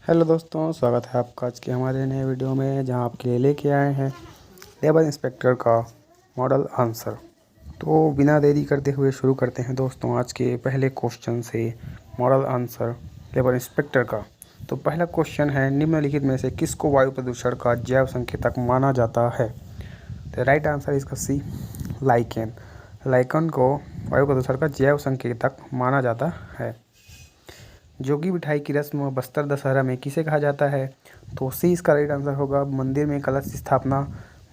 Hello दोस्तों, स्वागत है आपका आज के हमारे नए वीडियो में, जहां आपके लिए लेके आए हैं लेबर इंस्पेक्टर का मॉडल आंसर। तो बिना देरी करते हुए शुरू करते हैं दोस्तों आज के पहले क्वेश्चन से मॉडल आंसर लेबर इंस्पेक्टर का। तो पहला क्वेश्चन है, निम्नलिखित में से किसको वायु प्रदूषण का जैव संकेतक माना जाता है? तो राइट आंसर इसका सी, लाइकेन। लाइकेन को वायु प्रदूषण का जैव संकेतक माना जाता है। जोगी मिठाई की रस्म बस्तर दशहरा में किसे कहा जाता है? तो सी इसका राइट आंसर होगा, मंदिर में कलश स्थापना।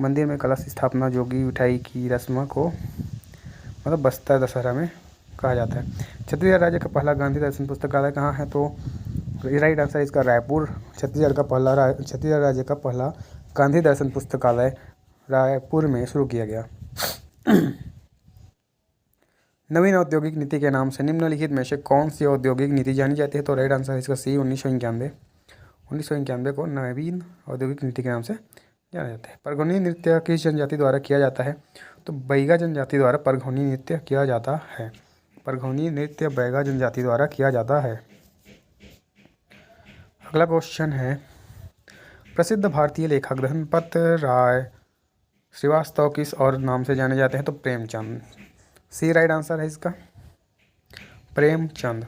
मंदिर में कलश स्थापना जोगी मिठाई की रस्म को मतलब बस्तर दशहरा में कहा जाता है। छत्तीसगढ़ राज्य का पहला गांधी दर्शन पुस्तकालय कहाँ है? तो राइट आंसर इसका रायपुर। छत्तीसगढ़ राज्य का पहला गांधी दर्शन पुस्तकालय रायपुर में शुरू किया गया। नवीन औद्योगिक नीति के नाम से निम्नलिखित में से कौन सी औद्योगिक नीति जानी जाती है? तो राइट आंसर इसका सी, 1991 को नवीन औद्योगिक नीति के नाम से जाना जाता है। परघौनी नृत्य किस जनजाति द्वारा किया जाता है? तो बैगा जनजाति द्वारा परघौनी नृत्य किया जाता है। परघौनी नृत्य बैगा जनजाति द्वारा किया जाता है। अगला क्वेश्चन है, प्रसिद्ध भारतीय लेखक धनपत राय श्रीवास्तव किस और नाम से जाने जाते हैं? तो प्रेमचंद। सी राइट आंसर है इसका, प्रेमचंद।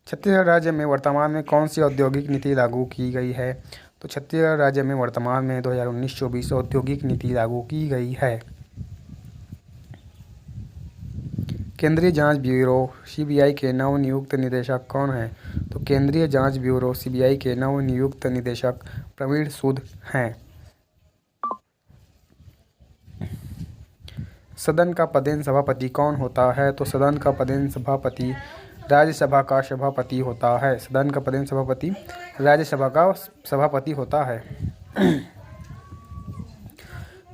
छत्तीसगढ़ राज्य में वर्तमान में कौन सी औद्योगिक नीति लागू की गई है? तो छत्तीसगढ़ राज्य में वर्तमान में 2019-24 औद्योगिक नीति लागू की गई है। केंद्रीय जांच ब्यूरो सीबीआई के नवनियुक्त निदेशक कौन हैं? तो केंद्रीय जांच ब्यूरो सीबीआई के नवनियुक्त निदेशक प्रवीण सूद हैं। सदन का पदेन सभापति कौन होता है? तो सदन का पदेन सभापति राज्यसभा का सभापति होता है। सदन का पदेन सभापति राज्यसभा का सभापति होता है।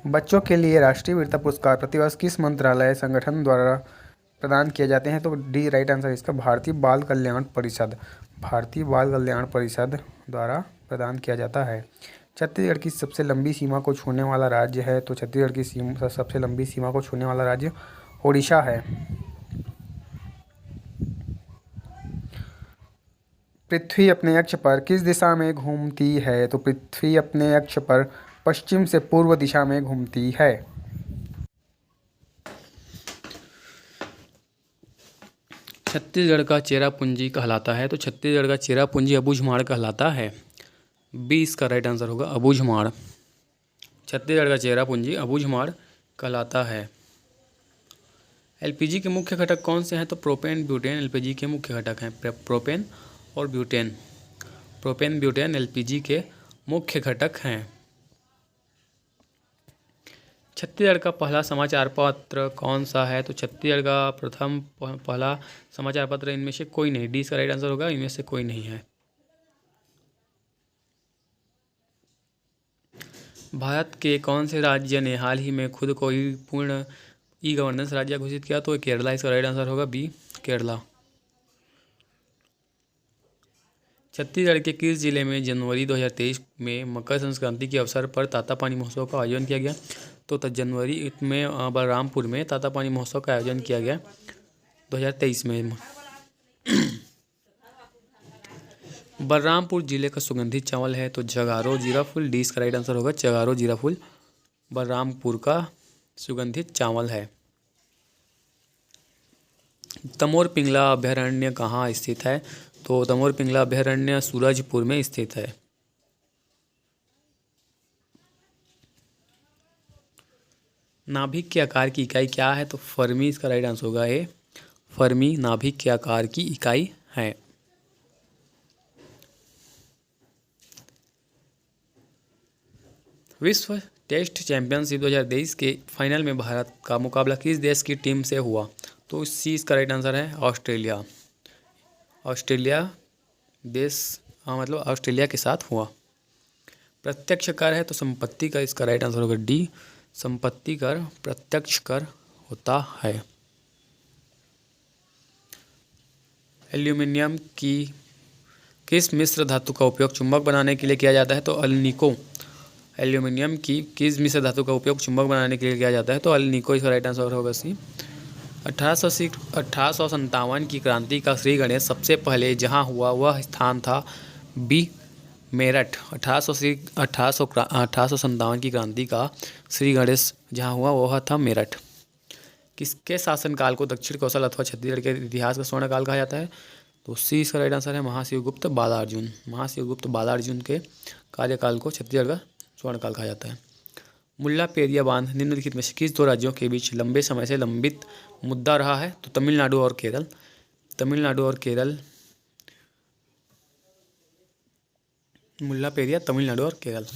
बच्चों के लिए राष्ट्रीय वीरता पुरस्कार प्रतिवर्ष किस मंत्रालय संगठन द्वारा प्रदान किए जाते हैं? तो डी राइट आंसर इसका, भारतीय बाल कल्याण परिषद। भारतीय बाल कल्याण परिषद द्वारा प्रदान किया जाता है। छत्तीसगढ़ की सबसे लंबी सीमा को छूने वाला राज्य है? तो छत्तीसगढ़ की सबसे लंबी सीमा को छूने वाला राज्य ओडिशा है। पृथ्वी अपने अक्ष पर किस दिशा में घूमती है? तो पृथ्वी अपने अक्ष पर पश्चिम से पूर्व दिशा में घूमती है। छत्तीसगढ़ का चेरापूंजी कहलाता है? तो छत्तीसगढ़ का चेरापूंजी अबूझमाड़ कहलाता है। 20 का राइट आंसर होगा, अबूझमाड़। छत्तीसगढ़ का चेरापूंजी अबूझमाड़ कहलाता है। एलपीजी के मुख्य घटक कौन से हैं? तो प्रोपेन ब्यूटेन एलपीजी के मुख्य घटक हैं। प्रोपेन और ब्यूटेन। प्रोपेन ब्यूटेन एलपीजी के मुख्य घटक हैं। छत्तीसगढ़ का पहला समाचार पत्र कौन सा है? तो छत्तीसगढ़ का पहला समाचार पत्र इनमें से कोई नहीं। डी का राइट आंसर होगा, इनमें से कोई नहीं है। भारत के कौन से राज्य ने हाल ही में खुद को पूर्ण ई गवर्नेंस राज्य घोषित किया? तो केरला इसका राइट आंसर होगा, बी केरला। छत्तीसगढ़ के किस जिले में जनवरी 2023 में मकर संक्रांति के अवसर पर तातापानी महोत्सव का आयोजन किया गया? तो जनवरी में बलरामपुर में तातापानी महोत्सव का आयोजन किया गया 2023 में। बलरामपुर जिले का सुगंधित चावल है? तो जगारो जीरा फूल। डी इसका राइट आंसर होगा, जगारो जीरा फूल बलरामपुर का सुगंधित चावल है। तमोर पिंगला अभयारण्य कहाँ स्थित है? तो तमोर पिंगला अभयारण्य सूरजपुर में स्थित है। नाभिक के आकार की इकाई क्या है? तो फर्मी इसका राइट आंसर होगा, ए फर्मी नाभिक के आकार की इकाई है। विश्व टेस्ट चैंपियनशिप 2023 के फाइनल में भारत का मुकाबला किस देश की टीम से हुआ? तो सी इसका राइट आंसर है, ऑस्ट्रेलिया। ऑस्ट्रेलिया देश मतलब ऑस्ट्रेलिया के साथ हुआ। प्रत्यक्ष कर है? तो संपत्ति का इसका राइट आंसर होगा, डी संपत्ति कर प्रत्यक्ष कर होता है। एल्यूमिनियम की किस मिश्र धातु का उपयोग चुंबक बनाने के लिए किया जाता है? तो अल्निको। एल्यूमिनियम की किस मिश्र धातु का उपयोग चुंबक बनाने के लिए किया जाता है? तो अल्निको इसका राइट आंसर होगा, सी। 1857 की क्रांति का श्री गणेश सबसे पहले जहां हुआ वह स्थान था बी मेरठ 1857 की क्रांति का श्री गणेश जहाँ हुआ वह था मेरठ। किसके शासनकाल को दक्षिण कौशल अथवा छत्तीसगढ़ के इतिहास का स्वर्ण काल कहा जाता है? तो सी इसका राइट आंसर है महाशिवगुप्त बालार्जुन। महाशिवगुप्त बालार्जुन के कार्यकाल को छत्तीसगढ़ का स्वर्ण काल कहा जाता है। मुल्ला पेरिया बांध निम्नलिखित में से किस दो राज्यों के बीच लंबे समय से लंबित मुद्दा रहा है? तो तमिलनाडु और केरल। तमिलनाडु और केरल। मुल्ला पेरिया तमिलनाडु और केरल।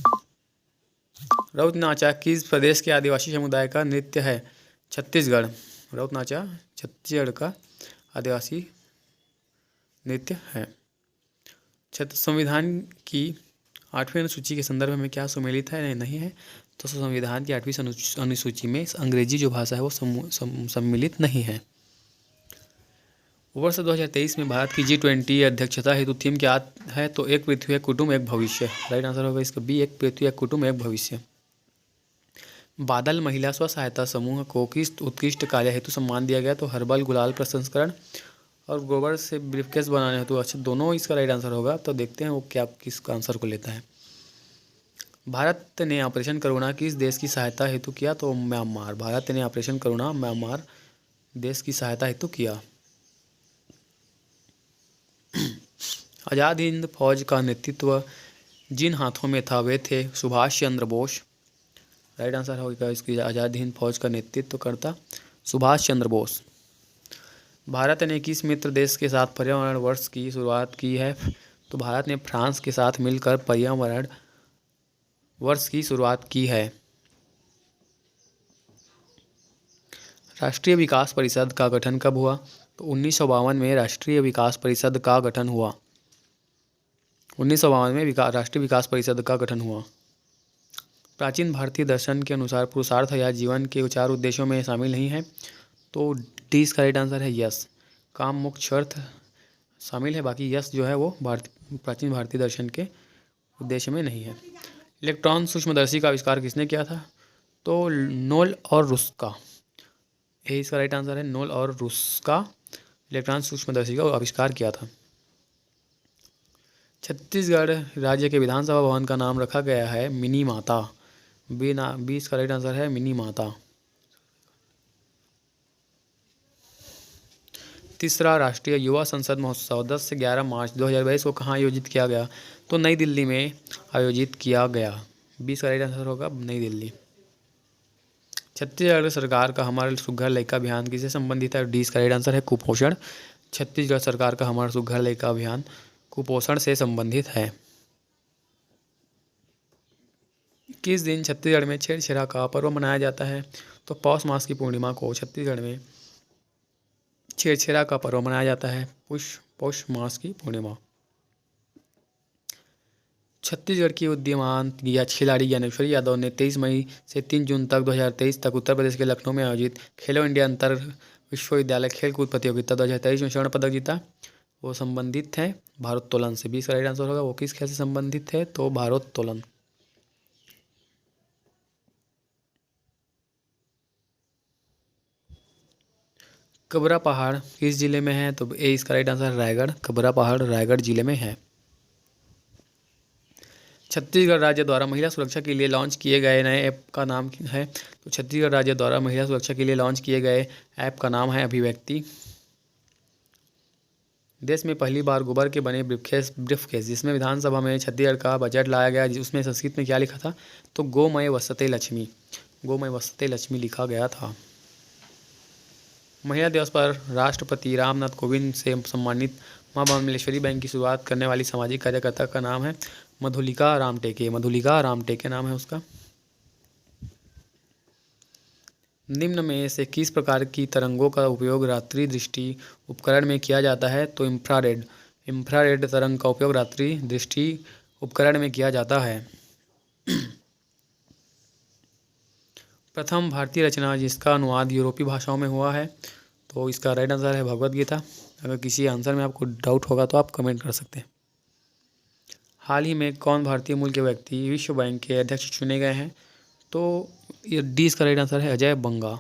रउत नाचा किस प्रदेश के आदिवासी समुदाय का नृत्य है? छत्तीसगढ़। रउत नाचा छत्तीसगढ़ का आदिवासी नृत्य है। संविधान की 8वीं अनुसूची के संदर्भ में क्या सुमेलित है? नहीं है। तो संविधान की 8वीं अनुसूची में अंग्रेजी जो भाषा है वो सम्मिलित नहीं है। वर्ष 2023 में भारत की G20 अध्यक्षता हेतु थीम क्या है? तो एक पृथ्वी एक कुटुंब एक भविष्य। राइट आंसर होगा इसका बी, एक पृथ्वी एक कुटुंब एक भविष्य। बादल महिला स्व सहायता समूह को किस उत्कृष्ट कार्य हेतु सम्मान दिया गया? तो हर्बल गुलाल प्रसंस्करण और गोबर से ब्रीफकेस बनाने हेतु। अच्छा, दोनों इसका राइट आंसर होगा। तो देखते हैं वो क्या किस आंसर को लेता है। भारत ने ऑपरेशन करुणा किस देश की सहायता हेतु किया? तो म्यांमार। भारत ने ऑपरेशन करुणा म्यांमार देश की सहायता हेतु किया। आज़ाद हिंद फौज का नेतृत्व जिन हाथों में था वे थे सुभाष चंद्र बोस। राइट आंसर होगा इसकी आज़ाद हिंद फौज का नेतृत्व करता सुभाष चंद्र बोस। भारत ने किस मित्र देश के साथ पर्यावरण वर्ष की शुरुआत की है? तो भारत ने फ्रांस के साथ मिलकर पर्यावरण वर्ष की शुरुआत की है। राष्ट्रीय विकास परिषद का गठन कब हुआ? तो 1952 में राष्ट्रीय विकास परिषद का गठन हुआ। 1952 में राष्ट्रीय विकास परिषद का गठन हुआ। प्राचीन भारतीय दर्शन के अनुसार पुरुषार्थ या जीवन के 4 उद्देश्यों में शामिल नहीं है। तो डी इसका राइट आंसर है यस। काम मोक्ष अर्थ शामिल है, बाकी यस जो है वो प्राचीन भारतीय दर्शन के उद्देश्य में नहीं है। इलेक्ट्रॉन सूक्ष्मदर्शी का आविष्कार किसने किया था? तो नोल और रुस्का। यही इसका राइट आंसर है, नोल और रुस्का इलेक्ट्रॉन सूक्ष्मदर्शी का आविष्कार किया था। छत्तीसगढ़ राज्य के विधानसभा भवन का नाम रखा गया है मिनी माता। बी इसका राइट आंसर है मिनी माता। तीसरा राष्ट्रीय युवा संसद महोत्सव 10 से 11 मार्च 2022 को कहाँ आयोजित किया गया? तो नई दिल्ली में आयोजित किया गया। 20 का राइट आंसर होगा नई दिल्ली। छत्तीसगढ़ सरकार का हमारा सुघ्घर लइका अभियान किससे संबंधित है? डी इसका राइट आंसर है कुपोषण। छत्तीसगढ़ सरकार का हमारा सुघ्घर लइका अभियान कुपोषण से संबंधित है। किस दिन छत्तीसगढ़ में छेरछेरा का पर्व मनाया जाता है? तो पौष मास की पूर्णिमा को छत्तीसगढ़ में छेरछेरा का पर्व मनाया जाता है। पौष मास की पूर्णिमा। छत्तीसगढ़ की उदीयमान खिलाड़ी ज्ञानेश्वरी यादव ने 23 मई से 3 जून तक 2023 तक उत्तर प्रदेश के लखनऊ में आयोजित खेलो इंडिया अंतर विश्वविद्यालय खेलकूद प्रतियोगिता 2023 में स्वर्ण पदक जीता। वो संबंधित है भारोत्तोलन से। 20 का राइट आंसर होगा। वो किस खेल से संबंधित है? तो भारोत्तोलन। कबरा पहाड़ किस जिले में है? तो ए इसका राइट आंसर रायगढ़। कबरा पहाड़ रायगढ़ जिले में है। छत्तीसगढ़ राज्य द्वारा महिला सुरक्षा के लिए लॉन्च किए गए नए ऐप का नाम है? तो छत्तीसगढ़ राज्य द्वारा महिला सुरक्षा के लिए लॉन्च किए गए ऐप का नाम है अभिव्यक्ति। देश में पहली बार गोबर के बने ब्रीफकेस जिसमें विधानसभा में छत्तीसगढ़ का बजट लाया गया, उसमें संस्कृत में क्या लिखा था? तो गोमय वसते लक्ष्मी। गोमय वसते लक्ष्मी लिखा गया था। महिला दिवस पर राष्ट्रपति रामनाथ कोविंद से सम्मानित मां बमलेश्वरी बैंक की शुरुआत करने वाली सामाजिक कार्यकर्ता का नाम है मधुलिका रामटेके। मधुलिका रामटेके नाम है उसका। निम्न में से किस प्रकार की तरंगों का उपयोग रात्रि दृष्टि उपकरण में किया जाता है? तो इंफ्रारेड। इंफ्रारेड तरंग का उपयोग रात्रि दृष्टि उपकरण में किया जाता है। प्रथम भारतीय रचना जिसका अनुवाद यूरोपीय भाषाओं में हुआ है? तो इसका राइट आंसर है भगवद गीता। अगर किसी आंसर में आपको डाउट होगा तो आप कमेंट कर सकते हैं। हाल ही में कौन भारतीय मूल के व्यक्ति विश्व बैंक के अध्यक्ष चुने गए हैं? तो ये डी इसका राइट आंसर है अजय बंगा।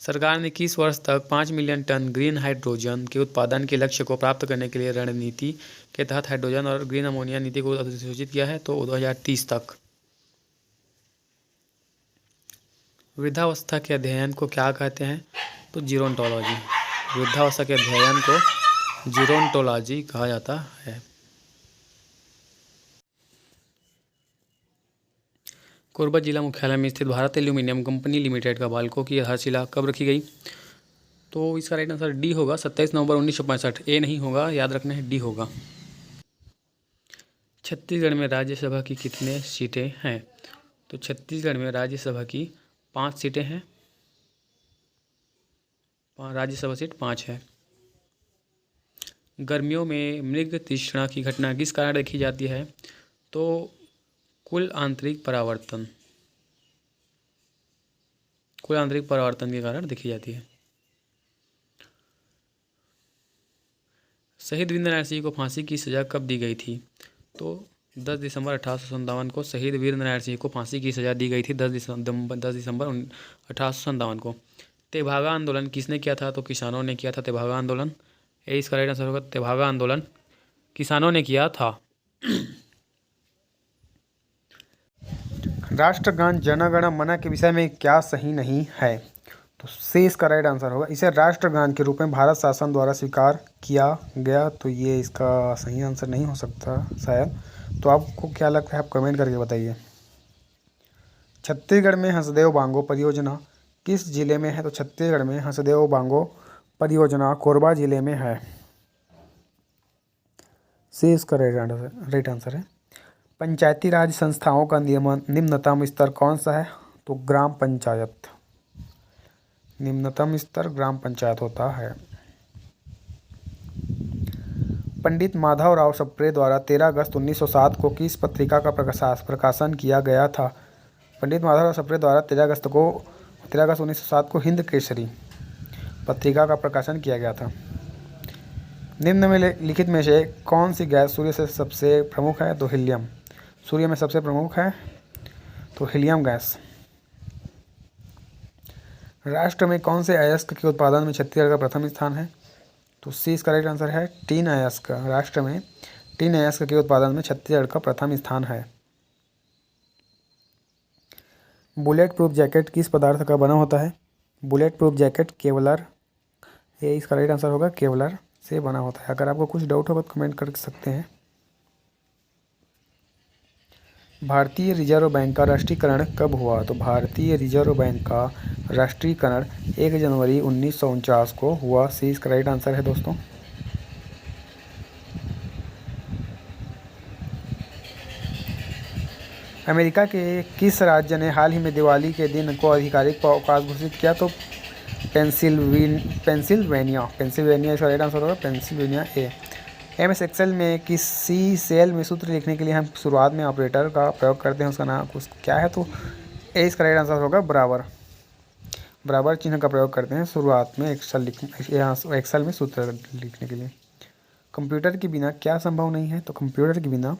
सरकार ने किस वर्ष तक 5 मिलियन टन ग्रीन हाइड्रोजन के उत्पादन के लक्ष्य को प्राप्त करने के लिए रणनीति के तहत हाइड्रोजन और ग्रीन अमोनिया नीति को अधिसूचित किया है? तो 2030 तक। वृद्धावस्था के अध्ययन को क्या कहते हैं? तो जीरोंटोलॉजी। वृद्धावस्था के अध्ययन को जीरोंटोलॉजी कहा जाता है। कोरबा जिला मुख्यालय में स्थित भारत एल्यूमिनियम कंपनी लिमिटेड का बालकों की आधारशिला कब रखी गई? तो इसका राइट आंसर डी होगा, 27 नवंबर 1965। ए नहीं होगा, याद रखना है, डी होगा। छत्तीसगढ़ में राज्यसभा की कितने सीटें हैं? तो छत्तीसगढ़ में राज्यसभा की 5 सीटें हैं। राज्यसभा सीट 5 है। गर्मियों में मृग तृष्णा की घटना किस कारण देखी जाती है? तो कुल आंतरिक परावर्तन के कारण देखी जाती है। शहीद वीरनारायण सिंह को फांसी की सजा कब दी गई थी? तो 10 दिसंबर 1857 को शहीद वीरनारायण सिंह को फांसी की सजा दी गई थी। 10 दिसंबर 1857 को। तेभागा आंदोलन किसने किया था? तो किसानों ने किया था तेभागा आंदोलन। ये इसका राइट आंसर होगा, तेभागा आंदोलन किसानों ने किया था। राष्ट्रगान जन गण मन के विषय में क्या सही नहीं है? तो सी इसका राइट आंसर होगा। इसे राष्ट्रगान के रूप में भारत शासन द्वारा स्वीकार किया गया। तो ये इसका सही आंसर नहीं हो सकता शायद। तो आपको क्या लगता है, आप कमेंट करके बताइए। छत्तीसगढ़ में हंसदेव बांगो परियोजना किस जिले में है? तो छत्तीसगढ़ में हंसदेव बांगो परियोजना कोरबा जिले में है। सी इसका राइट आंसर है। पंचायती राज संस्थाओं का निम्नतम स्तर कौन सा है? तो ग्राम पंचायत। निम्नतम स्तर ग्राम पंचायत होता है। पंडित माधवराव सप्रे द्वारा 13 अगस्त 1907 को किस पत्रिका का प्रकाशन किया गया था? पंडित माधवराव सप्रे द्वारा 13 अगस्त 1907 को हिंद केसरी पत्रिका का प्रकाशन किया गया था। निम्न में लिखित में से कौन सी गैस सूर्य से सबसे प्रमुख है? तो हीलियम। सूर्य में सबसे प्रमुख है तो हीलियम गैस। राष्ट्र में कौन से अयस्क के उत्पादन में छत्तीसगढ़ का प्रथम स्थान है? तो सी इसका राइट आंसर है, टीन अयस्क। राष्ट्र में टीन अयस्क के उत्पादन में छत्तीसगढ़ का प्रथम स्थान है। बुलेट प्रूफ जैकेट किस पदार्थ का बना होता है? Bullet proof jacket Kevlar. ये इसका राइट आंसर होगा, केवलर से बना होता है। अगर आपको कुछ डाउट होगा तो कमेंट कर सकते हैं। भारतीय रिजर्व बैंक का राष्ट्रीयकरण कब हुआ? तो भारतीय रिजर्व बैंक का राष्ट्रीयकरण 1 जनवरी 1949 को हुआ। सी इसका राइट आंसर है दोस्तों। अमेरिका के किस राज्य ने हाल ही में दिवाली के दिन को आधिकारिक अवकाश घोषित किया? तो पेंसिल्वेनिया इसका राइट आंसर होगा, पेंसिल्वेनिया। MS एक्सेल में किसी सेल में सूत्र लिखने के लिए हम शुरुआत में ऑपरेटर का प्रयोग करते हैं, उसका नाम क्या है? तो ए इसका राइट आंसर होगा, बराबर चिन्ह का प्रयोग करते हैं शुरुआत में एक्सेल में सूत्र लिखने के लिए। कंप्यूटर के बिना क्या संभव नहीं है? तो कंप्यूटर के बिना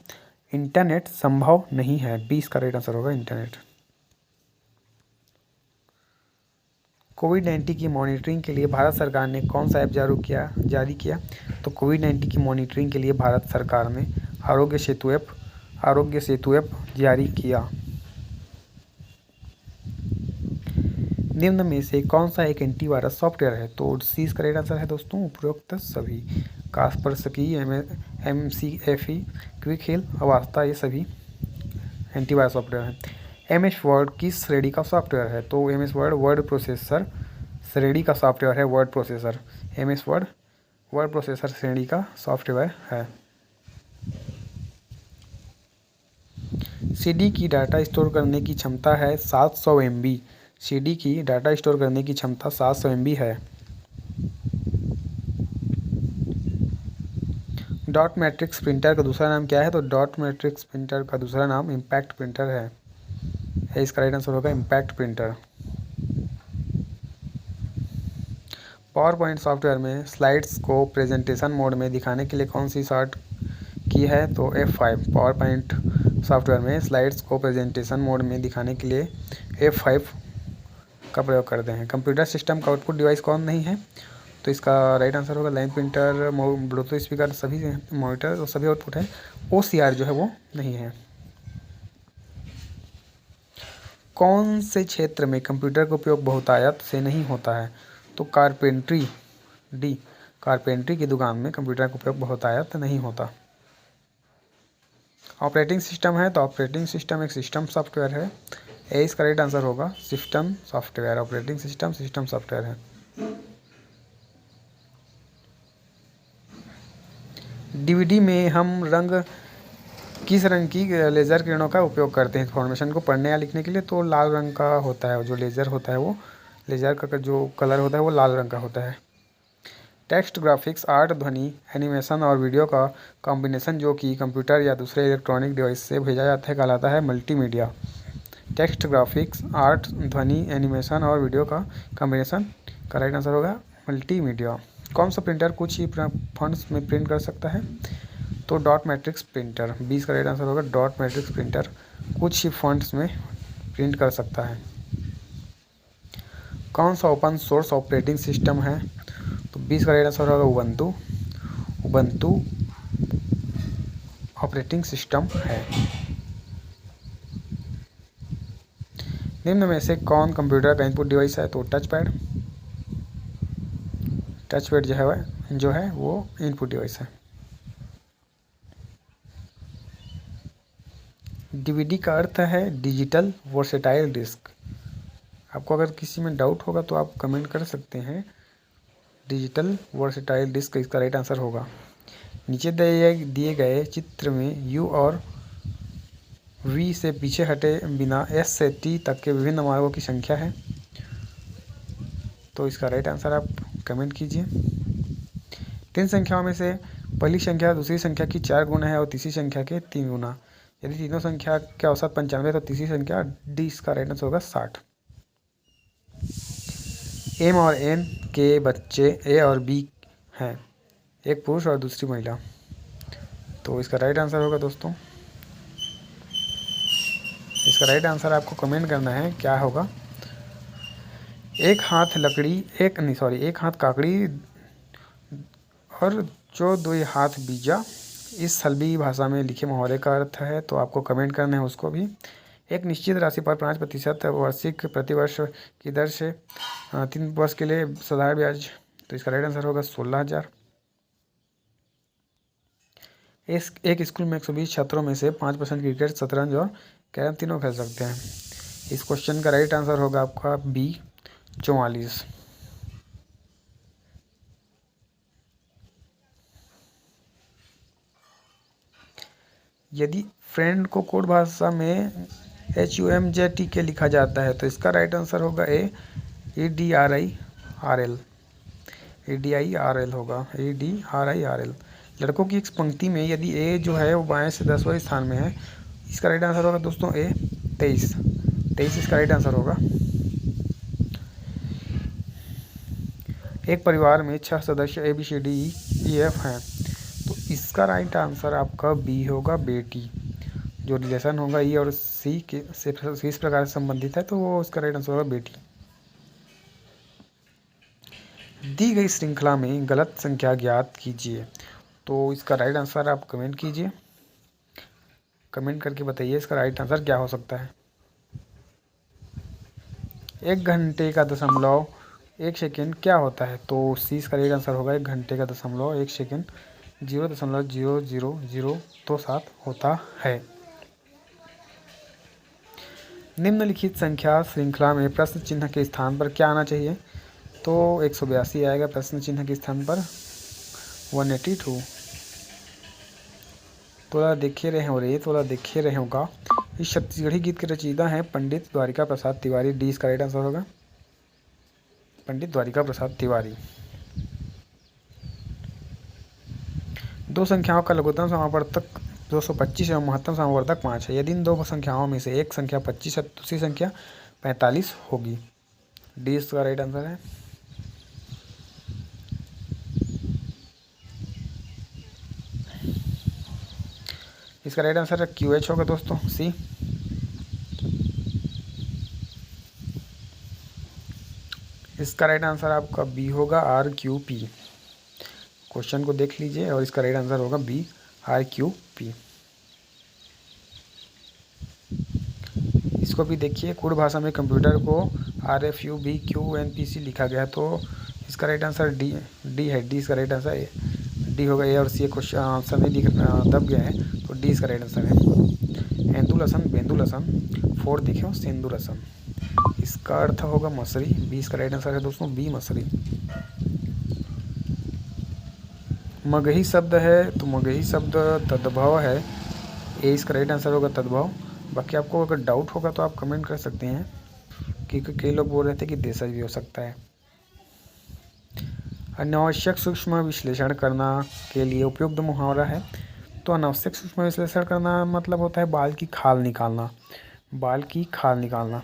इंटरनेट संभव नहीं है। बी इसका राइट आंसर होगा, इंटरनेट। कोविड-19 की मॉनिटरिंग के लिए भारत सरकार ने कौन सा ऐप जारी किया? तो कोविड-19 की मॉनिटरिंग के लिए भारत सरकार ने आरोग्य सेतु ऐप जारी किया। निम्न में से कौन सा एक एंटीवायरस सॉफ्टवेयर है? तो सी इसका राइट आंसर है दोस्तों, उपरोक्त सभी। कास्परस्की, McAfee, क्विक हिल, अवास्ता, ये सभी एंटीवायरस सॉफ्टवेयर हैं। MS वर्ड किस श्रेणी का सॉफ्टवेयर है? तो MS वर्ड वर्ड प्रोसेसर श्रेणी का सॉफ्टवेयर है। Word processor MS word processor श्रेणी का सॉफ्टवेयर है। CD की डाटा स्टोर करने की क्षमता है 700 MB। CD की डाटा स्टोर करने की क्षमता 700 MB है। डॉट मैट्रिक्स प्रिंटर का दूसरा नाम क्या है? तो डॉट मैट्रिक्स प्रिंटर का दूसरा नाम इम्पैक्ट प्रिंटर है। इसका राइट आंसर होगा, impact printer. Power point software में स्लाइड्स को प्रेजेंटेशन मोड में दिखाने के लिए कौन सी शॉर्ट की है? तो F5। पावर पॉइंट सॉफ्टवेयर में स्लाइड्स को प्रेजेंटेशन मोड में दिखाने के लिए F5 का प्रयोग करते हैं। कंप्यूटर सिस्टम का आउटपुट डिवाइस कौन नहीं है? तो इसका राइट आंसर होगा लाइन प्रिंटर, ब्लूटूथ स्पीकर, सभी मॉनिटर और सभी आउटपुट है। OCR जो है वो नहीं है। कौन से क्षेत्र में कंप्यूटर का उपयोग बहुतायत से नहीं होता है? तो कारपेंट्री, डी, कारपेंट्री की दुकान में कंप्यूटर का उपयोग बहुतायत नहीं होता। ऑपरेटिंग सिस्टम है, तो ऑपरेटिंग सिस्टम एक सिस्टम सॉफ्टवेयर है। ए इसका राइट आंसर होगा system software. Operating system system software है। डीवीडी में हम किस रंग की लेज़र किरणों का उपयोग करते हैं इन्फॉर्मेशन को पढ़ने या लिखने के लिए? तो लाल रंग का होता है। जो लेज़र होता है वो लेज़र का जो कलर होता है वो लाल रंग का होता है। टेक्स्ट, ग्राफिक्स, आर्ट, ध्वनि, एनिमेशन और वीडियो का कॉम्बिनेशन जो कि कंप्यूटर या दूसरे इलेक्ट्रॉनिक डिवाइस से भेजा जाता है कहलाता है मल्टीमीडिया। टेक्स्ट, ग्राफिक्स, आर्ट, ध्वनि, एनिमेशन और वीडियो का कॉम्बिनेशन का राइट आंसर होगा मल्टीमीडिया। कौन सा प्रिंटर कुछ ही फॉन्ट्स में प्रिंट कर सकता है? तो डॉट मैट्रिक्स प्रिंटर। 20 का राइट आंसर होगा डॉट मैट्रिक्स प्रिंटर कुछ ही फॉन्ट्स में प्रिंट कर सकता है। कौन सा ओपन सोर्स ऑपरेटिंग सिस्टम है? तो 20 का राइट आंसर होगा उबंटू। उबंटू ऑपरेटिंग सिस्टम है। निम्न में से कौन कंप्यूटर का इनपुट डिवाइस है? तो टच पैड। टच पैड जो है वो इनपुट डिवाइस है। डीवीडी का अर्थ है डिजिटल वर्सेटाइल डिस्क। आपको अगर किसी में डाउट होगा तो आप कमेंट कर सकते हैं। डिजिटल वर्सेटाइल डिस्क इसका राइट आंसर होगा। नीचे दिए गए चित्र में U और V से पीछे हटे बिना S से T तक के विभिन्न मार्गों की संख्या है। तो इसका राइट आंसर आप कमेंट कीजिए। 3 संख्याओं में से पहली संख्या दूसरी संख्या की 4 गुना है और तीसरी संख्या के 3 गुना। यदि तीनों संख्या के औसत 95 तो तीसरी संख्या डी इसका राइट आंसर होगा 60। M और N के बच्चे A और B हैं, एक पुरुष और दूसरी महिला। तो इसका राइट आंसर होगा दोस्तों, इसका राइट आंसर आपको कमेंट करना है क्या होगा। एक हाथ काकड़ी और जो 2 हाथ बीजा इस हल्बी भाषा में लिखे मुहावरे का अर्थ है। तो आपको कमेंट करना है उसको भी। एक निश्चित राशि पर 5% वार्षिक प्रतिवर्ष की दर से 3 वर्ष के लिए साधारण ब्याज। तो इसका राइट आंसर होगा 16,000। एक स्कूल में 120 छात्रों में से 5% क्रिकेट, शतरंज और कैरम तीनों खेल सकते हैं। इस क्वेश्चन का राइट आंसर होगा आपका B 44। यदि फ्रेंड को कोड भाषा में HUMJTK लिखा जाता है तो इसका राइट आंसर होगा A EDRIRL। EDIRL होगा, EDRIRL। लड़कों की एक पंक्ति में यदि A जो है वो बाएं से 10वें स्थान में है, इसका राइट आंसर होगा दोस्तों A 23 इसका राइट आंसर होगा। एक परिवार में 6 सदस्य ABCDEF हैं, तो इसका राइट आंसर आपका B होगा बेटी। जो रिलेशन होगा E और C के से इस प्रकार से संबंधित है तो वो इसका राइट आंसर होगा बेटी। दी गई श्रृंखला में गलत संख्या ज्ञात कीजिए। तो इसका राइट आंसर आप कमेंट कीजिए, कमेंट करके बताइए इसका राइट आंसर क्या हो सकता है। 1 घंटे का दशमलव 1 सेकेंड क्या होता है? तो C इसका राइट आंसर होगा 1 घंटे का दशमलव 1 सेकेंड 0.00027 होता है। निम्नलिखित संख्या श्रृंखला में प्रश्न चिन्ह के स्थान पर क्या आना चाहिए? तो 182 आएगा प्रश्न चिन्ह के स्थान पर। 182 तोला देखे रहे हो रे, तोला देखे रहे होगा। इस छत्तीसगढ़ी गीत के रचयिता हैं पंडित द्वारिका प्रसाद तिवारी। डी इसका राइट आंसर होगा पंडित द्वारिका प्रसाद तिवारी। 2 संख्याओं का लघुत्तम समावर्तक 225 एवं महत्तम समावर्तक 5 है। यदि इन 2 संख्याओं में से एक संख्या 25 है तो दूसरी संख्या 45 होगी। डी इसका राइट आंसर है। इसका राइट आंसर QH होगा दोस्तों C। इसका राइट आंसर आपका बी होगा RQP। क्वेश्चन को देख लीजिए और इसका राइट आंसर होगा बी RQP। इसको भी देखिए, कुड़ भाषा में कंप्यूटर को RFUBQNPC लिखा गया, तो इसका राइट आंसर डी है। डी इसका राइट आंसर डी होगा। ए और सी क्वेश्चन आंसर नहीं लिखना दब गया है, तो डी इसका राइट आंसर है। एंदुलसन बेंदुलसन 4 देखियो सेंदुरसन, इसका अर्थ होगा मसरी। बी इसका राइट आंसर है दोस्तों, बी मसरी। मगही शब्द है, तो मगही शब्द तद्भव है। ए इसका राइट आंसर होगा तद्भव। बाकी आपको अगर डाउट होगा तो आप कमेंट कर सकते हैं, क्योंकि कई लोग बोल रहे थे कि देशज भी हो सकता है। अनावश्यक सूक्ष्म विश्लेषण करना के लिए उपयुक्त मुहावरा है, तो अनावश्यक सूक्ष्म विश्लेषण करना मतलब होता है बाल की खाल निकालना। बाल की खाल निकालना।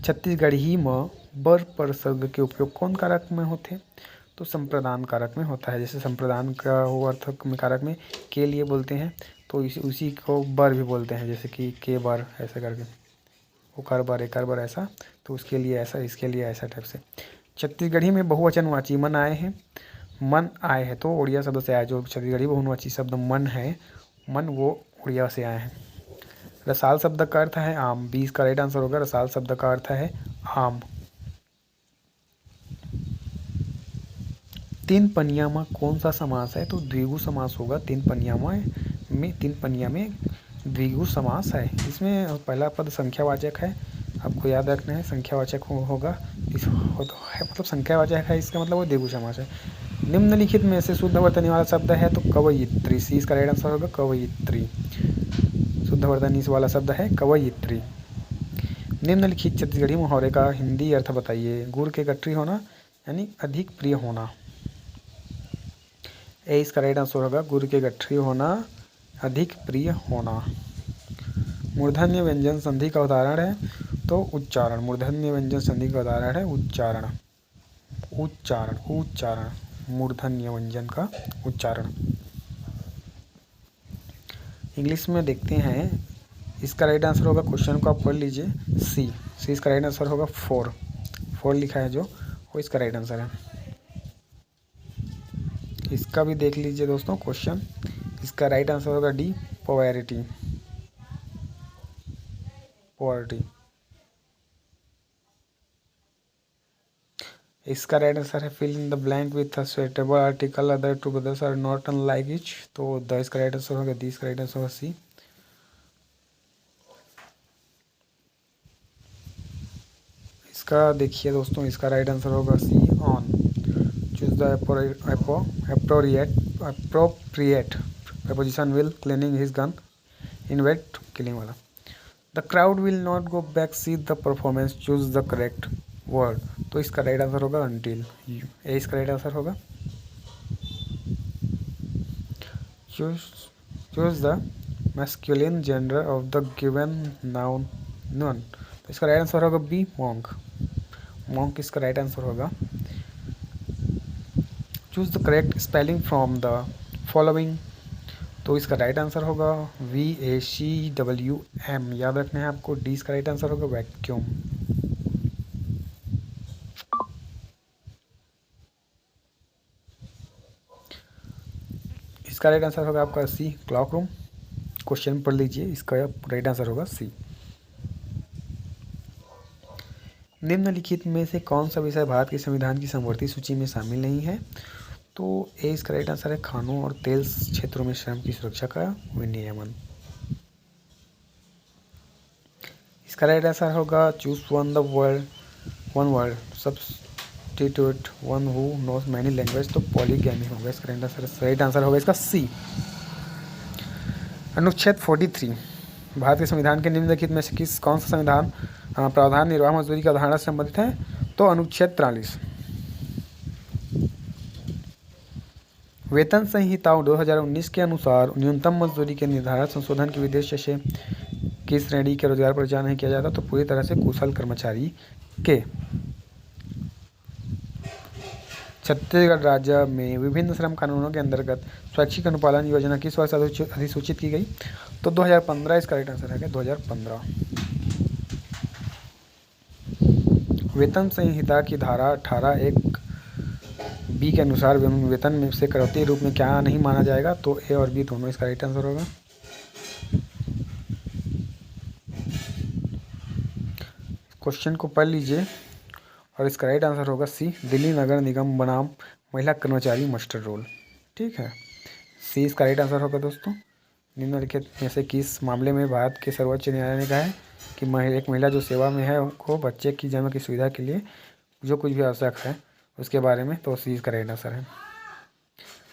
छत्तीसगढ़ी में बर परसर्ग के उपयोग कौन कारक में होते? तो संप्रदान कारक में होता है। जैसे संप्रदान का वो अर्थ में कारक में के लिए बोलते हैं, तो उसी को बर भी बोलते हैं, जैसे कि के बर ऐसे करके, उकार बर एकार बर ऐसा, तो उसके लिए ऐसा, इसके लिए ऐसा टाइप से। छत्तीसगढ़ी में बहुवचनवाची मन आए हैं। मन आए हैं तो उड़िया शब्द से आए। जो छत्तीसगढ़ी बहुवचनवाची शब्द मन है, मन वो उड़िया से आए हैं। रसाल शब्द का अर्थ है आम। 20 का राइट आंसर होगा। रसाल शब्द का अर्थ है आम। तीन पनिया में कौन सा समास है? तो द्विगु समास होगा। तीन पनिया में द्विगु समास है। इसमें पहला पद संख्यावाचक है, आपको याद रखना है। संख्यावाचक होगा, मतलब संख्यावाचक है, इसका मतलब वो द्विगु समास है। निम्नलिखित में से शुद्ध वर्तनी वाला शब्द है, तो कवयित्री। सी इसका राइट आंसर होगा कवयित्री। शुद्ध वर्तनी वाला शब्द है कवयित्री। निम्नलिखित छत्तीसगढ़ी मुहावरे का हिंदी अर्थ बताइए। गुड़ के गठरी होना यानी अधिक प्रिय होना। ए इसका राइट आंसर होगा गुड़ के गठरी होना, अधिक प्रिय होना। मूर्धन्य व्यंजन संधि का उदाहरण है, तो उच्चारण। मूर्धन्य व्यंजन संधि का उदाहरण है उच्चारण। उच्चारण मूर्धन्य व्यंजन का उच्चारण। इंग्लिश में देखते हैं, इसका राइट आंसर होगा, क्वेश्चन को आप पढ़ लीजिए, सी इसका राइट आंसर होगा 4 लिखा है जो, वो इसका राइट आंसर है। इसका भी देख लीजिए दोस्तों क्वेश्चन, इसका राइट आंसर होगा डी पोवैरिटी। इसका राइट आंसर है fill in the blank with a suitable article, other two brothers are not unlike each, तो द इसका राइट आंसर होगा दी। इसका राइट आंसर होगा सी। इसका देखिए दोस्तों, इसका राइट आंसर होगा C on. Choose the appropriate preposition will cleaning his gun in wet killing वाला। The crowd will not go back see the performance, choose the correct word, तो इसका राइट आंसर होगा until। ए इसका right answer होगा। choose the masculine gender of the given noun none, तो इसका right answer होगा B monk इसका right answer होगा। Choose the correct spelling from the following, तो इसका राइट आंसर होगा VACWM। याद रखना है आपको। डी इसका राइट आंसर होगा वैक्यूम। इसका राइट आंसर होगा आपका सी क्लॉक रूम। क्वेश्चन पढ़ लीजिए, इसका राइट आंसर होगा सी। निम्नलिखित में से कौन सा विषय भारत के संविधान की समवर्ती सूची में शामिल नहीं है? तो ए इसका राइट आंसर है खानों और तेल क्षेत्रों में श्रम की सुरक्षा का विनियमन। इसका राइट आंसर होगा choose one word substitute one who knows many language, तो पॉलीगैमी होगा। इसका राइट आंसर होगा इसका सी। अनुच्छेद 43 भारत के संविधान के निम्नलिखित में से कौन सा संविधान प्रावधान निर्वाह मजदूरी की अवधारणा से संबंधित है? तो अनुच्छेद 43। वेतन संहिताओं 2019 के अनुसार न्यूनतम मजदूरी के निर्धारित संशोधन के उद्देश्य से किस श्रेणी के रोजगार पर विचार नहीं किया जाता? तो पूरी तरह से कुशल कर्मचारी के। छत्तीसगढ़ राज्य में विभिन्न श्रम कानूनों के अंतर्गत स्वैच्छिक अनुपालन योजना किस वर्ष अधिसूचित की गई? तो 2015 इसका राइट आंसर है 2015। वेतन संहिता की धारा 18(1)(b) के अनुसार वेतन में से कटौती रूप में क्या नहीं माना जाएगा? तो ए और बी दोनों इसका राइट आंसर होगा। क्वेश्चन को पढ़ लीजिए और इसका राइट आंसर होगा सी, दिल्ली नगर निगम बनाम महिला कर्मचारी मास्टर रोल। ठीक है, सी इसका राइट आंसर होगा दोस्तों। निम्नलिखित में से किस मामले में भारत के सर्वोच्च न्यायालय ने कहा है कि एक महिला जो सेवा में है उनको बच्चे की जन्म की सुविधा के लिए जो कुछ भी आवश्यक है उसके बारे में? तो सी इसका राइट आंसर है।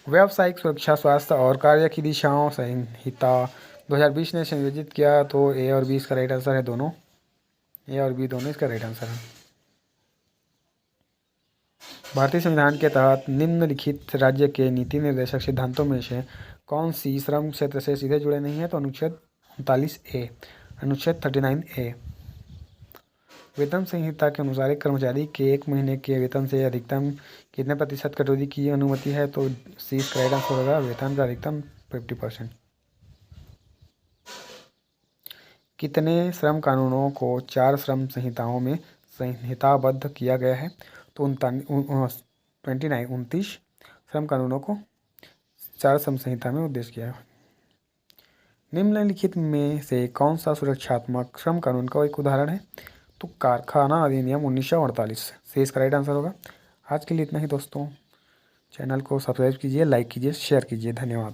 व्यावसायिक सुरक्षा स्वास्थ्य और कार्य की दिशाओं संहिता 2020 ने संयोजित किया। तो ए और बी इसका राइट आंसर है, दोनों ए और बी दोनों इसका राइट आंसर है। भारतीय संविधान के तहत निम्नलिखित राज्य के नीति निर्देशक सिद्धांतों में से कौन सी श्रम क्षेत्र से सीधे जुड़े नहीं है? तो अनुच्छेद 39A, अनुच्छेद 39A। वेतन संहिता के अनुसार एक कर्मचारी के 1 महीने के वेतन से अधिकतम कितने प्रतिशत कटौती की अनुमति है? तो सी इसका राइट आंसर होगा, वेतन का अधिकतम 50%। कितने श्रम कानूनों को 4 श्रम संहिताओं में संहिताबद्ध किया गया है? तो 29 श्रम कानूनों को 4 श्रम संहिता में उद्देश्य किया है। निम्नलिखित में से कौन सा सुरक्षात्मक श्रम कानून का एक उदाहरण है? तो कारखाना अधिनियम 1948 से इसका राइट आंसर होगा। आज के लिए इतना ही दोस्तों। चैनल को सब्सक्राइब कीजिए, लाइक कीजिए, शेयर कीजिए। धन्यवाद।